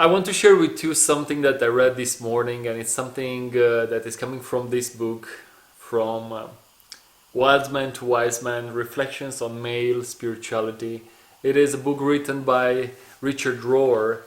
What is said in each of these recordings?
I want to share with you something that I read this morning, and it's something that is coming from this book, from Wild Man to Wise Man, Reflections on Male Spirituality. It is a book written by Richard Rohr,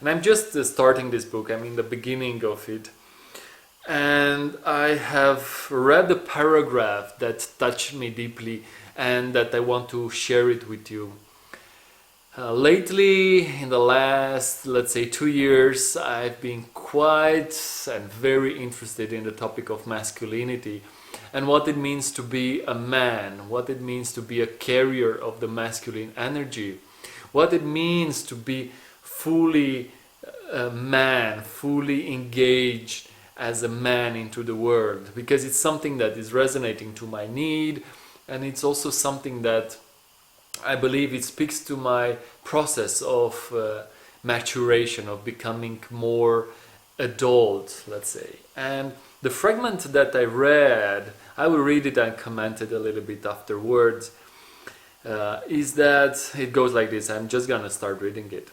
and I'm just starting this book. I'm in the beginning of it. And I have read a paragraph that touched me deeply and that I want to share it with you. Lately, in the last, let's say, 2 years, I've been quite and very interested in the topic of masculinity and what it means to be a man, what it means to be a carrier of the masculine energy, what it means to be fully a man, fully engaged as a man into the world, because it's something that is resonating to my need, and it's also something that I believe it speaks to my process of maturation, of becoming more adult, let's say. And the fragment that I read, I will read it and comment it a little bit afterwards, is that it goes like this. I'm just gonna start reading it.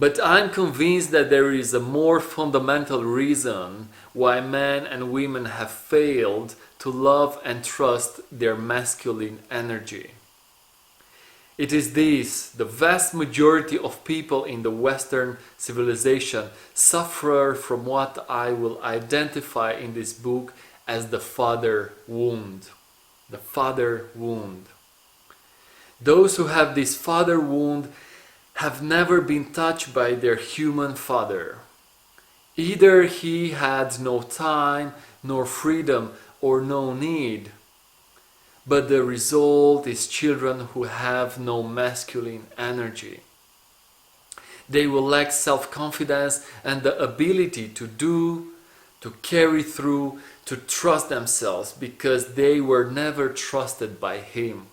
But I'm convinced that there is a more fundamental reason why men and women have failed to love and trust their masculine energy. It is this: the vast majority of people in the Western civilization suffer from what I will identify in this book as the father wound. The father wound. Those who have this father wound have never been touched by their human father. Either he had no time, nor freedom, or no need. But the result is children who have no masculine energy. They will lack self-confidence and the ability to do, to carry through, to trust themselves, because they were never trusted by him.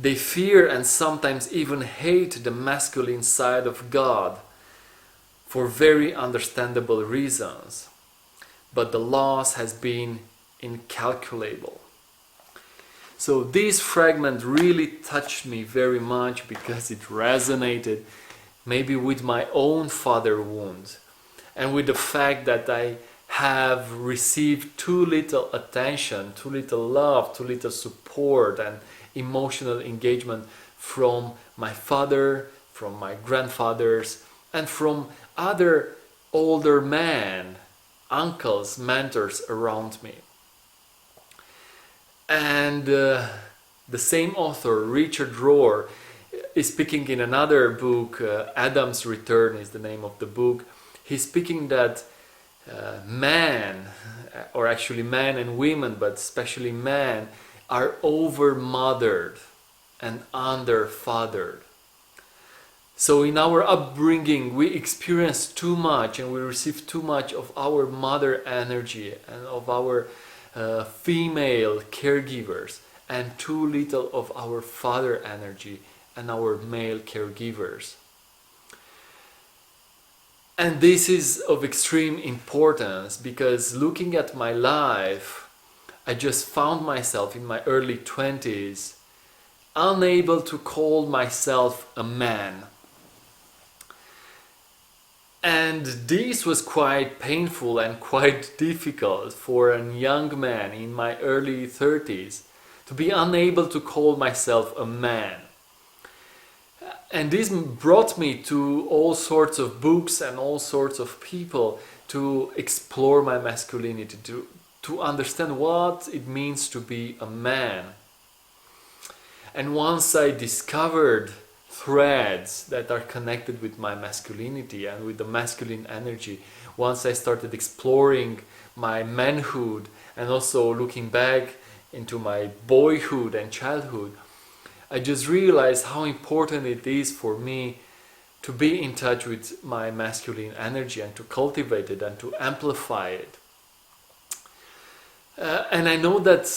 They fear and sometimes even hate the masculine side of God for very understandable reasons. But the loss has been incalculable. So this fragment really touched me very much because it resonated maybe with my own father wound and with the fact that I have received too little attention, too little love, too little support and emotional engagement from my father, from my grandfathers, and from other older men, uncles, mentors around me. And the same author, Richard Rohr, is speaking in another book, Adam's Return is the name of the book. He's speaking that man, or actually men and women, but especially men, are over-mothered and under-fathered. So in our upbringing, we experience too much and we receive too much of our mother energy and of our female caregivers, and too little of our father energy and our male caregivers. And this is of extreme importance because looking at my life, I just found myself in my early 20s unable to call myself a man. And this was quite painful and quite difficult for a young man in my early 30s to be unable to call myself a man. And this brought me to all sorts of books and all sorts of people to explore my masculinity, to understand what it means to be a man. And once I discovered threads that are connected with my masculinity and with the masculine energy, once I started exploring my manhood and also looking back into my boyhood and childhood, I just realized how important it is for me to be in touch with my masculine energy and to cultivate it and to amplify it. And I know that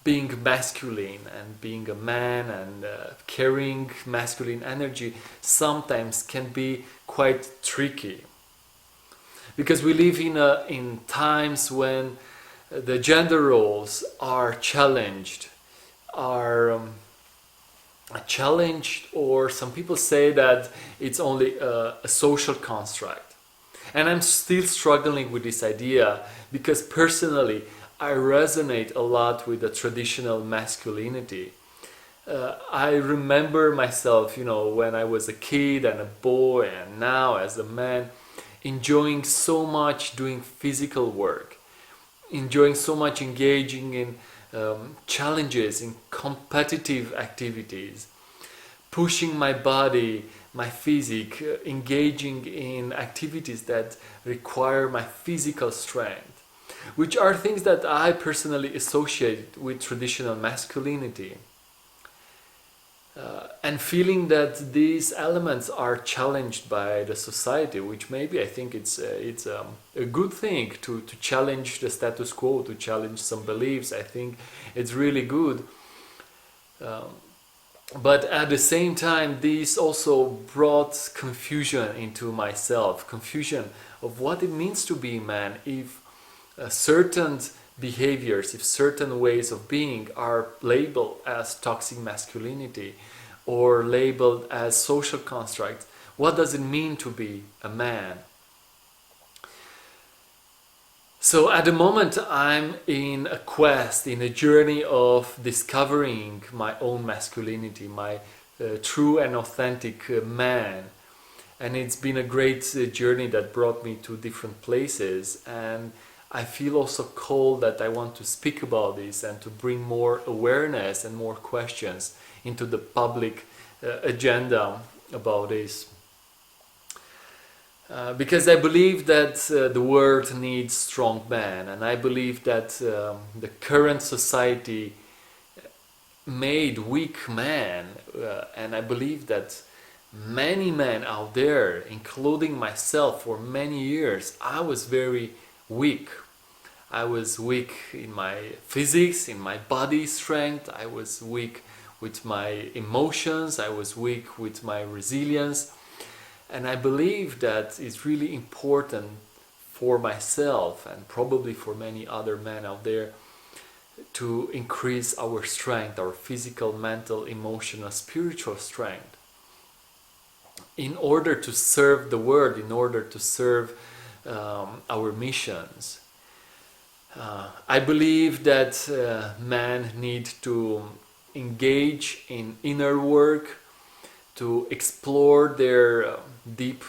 being masculine and being a man and carrying masculine energy sometimes can be quite tricky, because we live in times when the gender roles are challenged, are challenged, or some people say that it's only a social construct. And I'm still struggling with this idea because personally I resonate a lot with the traditional masculinity. I remember myself, when I was a kid and a boy, and now as a man, enjoying so much doing physical work, enjoying so much engaging in challenges, in competitive activities, pushing my body, my physique, engaging in activities that require my physical strength, which are things that I personally associate with traditional masculinity. And feeling that these elements are challenged by the society, which maybe I think it's a good thing to challenge the status quo, to challenge some beliefs. I think it's really good. But at the same time, this also brought confusion into myself, confusion of what it means to be a man if certain behaviors, if certain ways of being are labeled as toxic masculinity or labeled as social constructs. What does it mean to be a man? So at the moment I'm in a quest, in a journey of discovering my own masculinity, my true and authentic man. And it's been a great journey that brought me to different places, and I feel also called that I want to speak about this and to bring more awareness and more questions into the public agenda about this. Because I believe that the world needs strong men, and I believe that the current society made weak men, and I believe that many men out there, including myself, for many years I was very weak. I was weak in my physics, in my body strength. I was weak with my emotions. I was weak with my resilience. And I believe that it's really important for myself and probably for many other men out there to increase our strength, our physical, mental, emotional, spiritual strength, in order to serve the world, in order to serve our missions. I believe that men need to engage in inner work, to explore their deep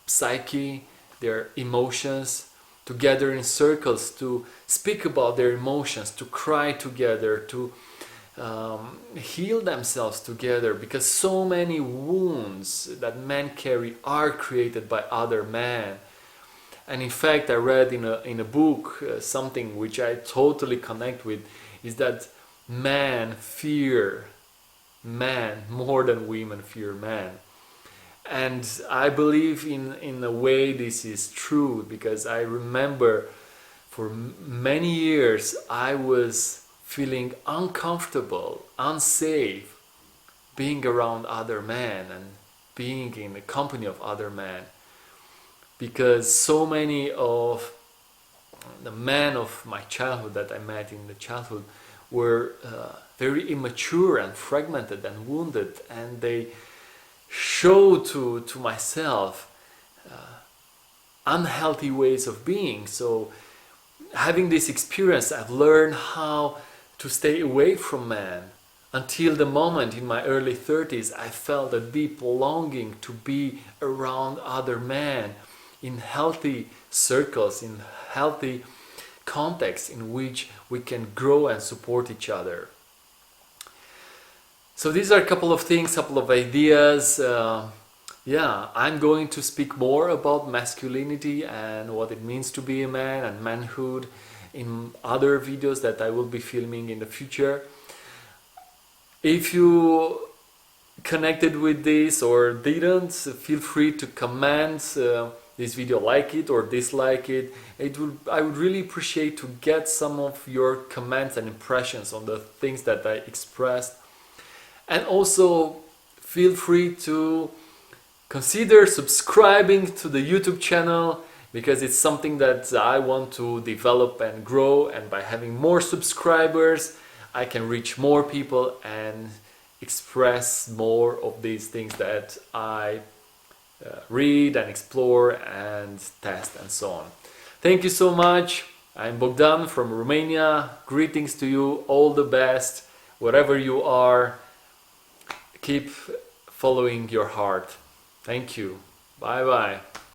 psyche, their emotions, to gather in circles, to speak about their emotions, to cry together, to heal themselves together, because so many wounds that men carry are created by other men. And in fact, I read in a book something which I totally connect with, is that men fear men more than women fear men. And I believe in a way this is true, because I remember for many years I was feeling uncomfortable, unsafe, being around other men and being in the company of other men, because so many of the men of my childhood that I met in the childhood were very immature and fragmented and wounded, and they showed to myself unhealthy ways of being. So having this experience, I've learned how to stay away from men, until the moment in my early 30s I felt a deep longing to be around other men in healthy circles, in healthy contexts in which we can grow and support each other. So these are a couple of things, couple of ideas. I'm going to speak more about masculinity and what it means to be a man and manhood in other videos that I will be filming in the future. If you connected with this or didn't, feel free to comment this video, like it or dislike it. I would really appreciate to get some of your comments and impressions on the things that I expressed. And also feel free to consider subscribing to the YouTube channel, because it's something that I want to develop and grow, and by having more subscribers I can reach more people and express more of these things that I read and explore and test and so on. Thank you so much. I'm Bogdan from Romania. Greetings to you. All the best. Wherever you are, keep following your heart. Thank you. Bye bye.